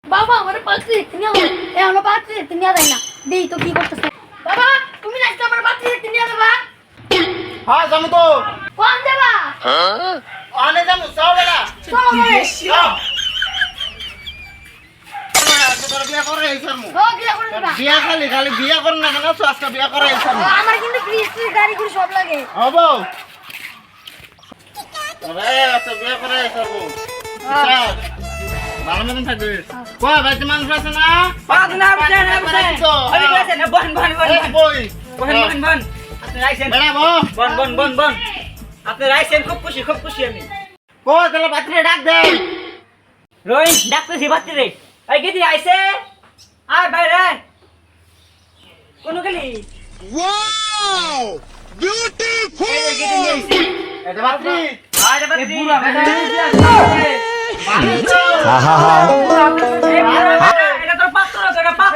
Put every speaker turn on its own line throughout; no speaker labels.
বাবা আমার পাত্রী নিয়ে যাবে এখনো পাত্রী নিয়ে যায় না দেই তো কি করতেছে বাবা তুমি না আমার পাত্রী নিয়ে যাবা
হ্যাঁ যাবো তো
কোন যাবা
অনে যাবো চল বেটা
চলো
বিয়া করে এইছামু
ও বিয়া করে দিবা
বিয়া খালি খালি বিয়া কর না কেন আজকে বিয়া করে এইছামু
আমার কিন্তু ফ্রিজ গাড়ি করে সব লাগে
হবো আরে আচ্ছা বিয়া করে এইছামু আচ্ছা ভালো মতন থাকবে কই ভাই মানুষ আছে না
পাঁচ না আছে না ওই আছে না বন
বই
আপনি রাইছেন
বেড়া
বন আপনি রাইছেন খুব খুশি আমি
কই তাহলে বাতরে ডাক দে
রোহিত ডাকতেছি বাচ্চা রে এই গেদি আইছে আয় বাইরে কোন গেলি
ওয়াও বিউটিফুল
এই গেদি নিয়ে আইছি
এটা বাতরি
আয় রে বাচ্চা পুরা এটা তোর পাত্র বাপ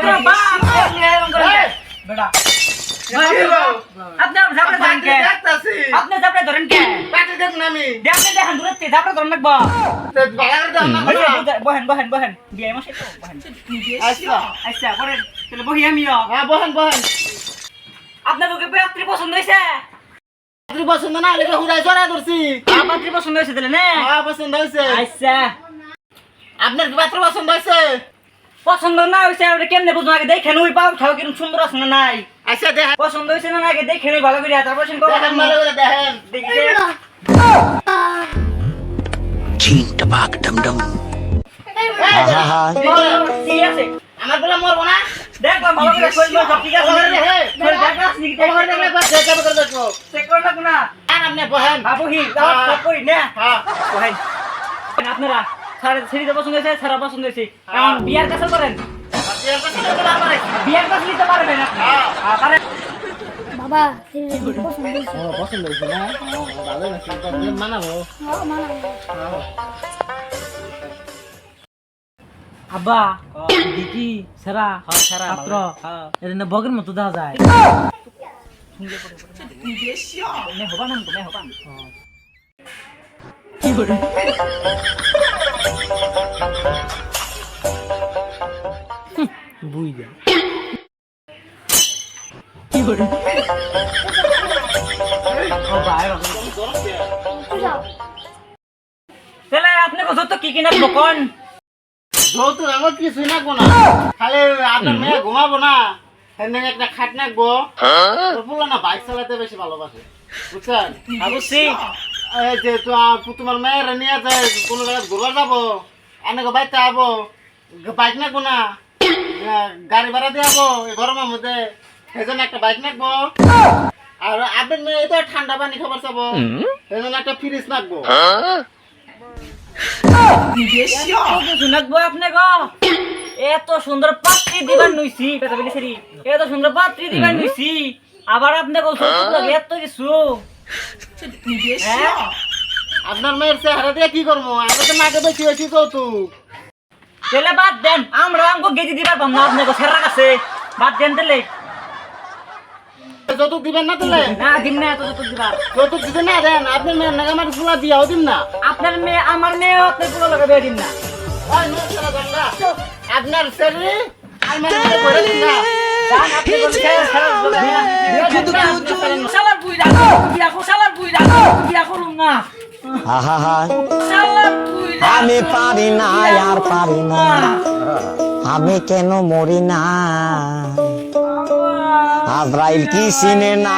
বেটা আপনি জাপড়ে ধরেন কে
ডাকতাছি
আপনি জাপড়ে ধরেন কে
বাতরি দেখ না আমি
দেখেন দূরত্বে জাপড়ে ধরেন লাগবা
তো বালা করে দাও না
বহেন বিয়ে মাসে তো বহেন
আচ্ছা
আচ্ছা পরে তাহলে বহি আমিও
হ্যাঁ বহেন
আপনার ওকে পাত্রী পছন্দ হয়েছে
বাতরি পছন্দ না হলে হুড়াই জড়া ধরছি
পাত্রী পছন্দ হয়েছে তাহলে না
হ্যাঁ পছন্দ হইছে
আচ্ছা
আপনার কি পাত্র পছন্দ হইছে
পছন্দ না হয়েছে আপনি কেমনে বুঝুন আগে দেখেন ওই পাও খাও কিরম সুন্দর আছে না নাই
আচ্ছা দেখেন
পছন্দ হয়েছে না আগে দেখেন ওই ভালো করে তারপর সেন করো
দেখেন ভালো করে দেখেন
দেখি
Ching tabak dum dum.
ঠিক আছে
আমার বলে মরবো না
দেখো ভালো করে কই সব ঠিক আছে
ওখানে দেখে
কই দেখা আসনি কি
ওখানে দেখলে বাস দেখে করে দেখবো
চেক করে লাগো না
আর আপনি বহেন
বাবুহি দাও সব কই না
হ্যাঁ
বহেন আপনারা সারা সিরিজে পছন্দ হয়েছে সারা পছন্দ হয়েছে এখন বিয়ার কাছে করেন বিয়ার কাছে নিতে পারবেন আপনি পারেন
বাবা পছন্দ হয়েছে
পছন্দ হয়েছে না ভালো লাগছে মানাবো
আব্বা দেখি সেরা পাত্র এর না বগের মতো দেখা যায় বুঝ যা কি করে
তাহলে আপনি কত তো কি কিনা বকন
যৌতু আমার কিছুই নাকবো না খালি আপনার মেয়ে ঘুমাবো না সেদিন একটা খাট নাকবো বললো না বাইক চালাতে বেশি ভালোবাসে বুঝছেন
অবশ্যই
এই যে তোমার মেয়েরা নিয়ে যায় কোনো জায়গায় ঘুরবা যাবো এনেকে বাইতে আবো বাইক নাকবো না গাড়ি ভাড়া দিয়ে আবো এই গরমের মধ্যে সেই জন্য একটা বাইক নাকবো আর আপনার মেয়ে তো ঠান্ডা পানি খাবার চাবো সেই জন্য একটা ফ্রিজ নাকবো
শুনাকবো আপনি গো এত সুন্দর পাত্রী দিবার নইছি কথা বলি এত সুন্দর পাত্রী দিবার নইছি আবার আপনি গো এত কিছু
আপনার মেয়ের চেহারা দিয়ে কি করবো আমি তো নাকে বেশি বেশি যৌতুক
তাহলে বাদ দেন আমরা আমাকে গেজি দিবার পাম না আপনি গো সেরা কাছে বাদ দেন তাহলে
যৌতুক দিবেন না তাহলে
না দিন না এত যত দিবার
যৌতুক দিতে না দেন আপনার মেয়ের নাকি আমার ফুলা দিয়াও দিন না
আপনার মেয়ে আমার মেয়ে আপনার পুরো লাগাবে দিন না
আপনার শরীরে আমার মেয়ে করে দিন না
জান আপনি বলছেন শালার বুই রাখো শালার বুই রাখো বিয়া করুন না শালার বুই
আমি পারি না আর পারি না আমি কেন মরি না আজরাইল কি চিনে না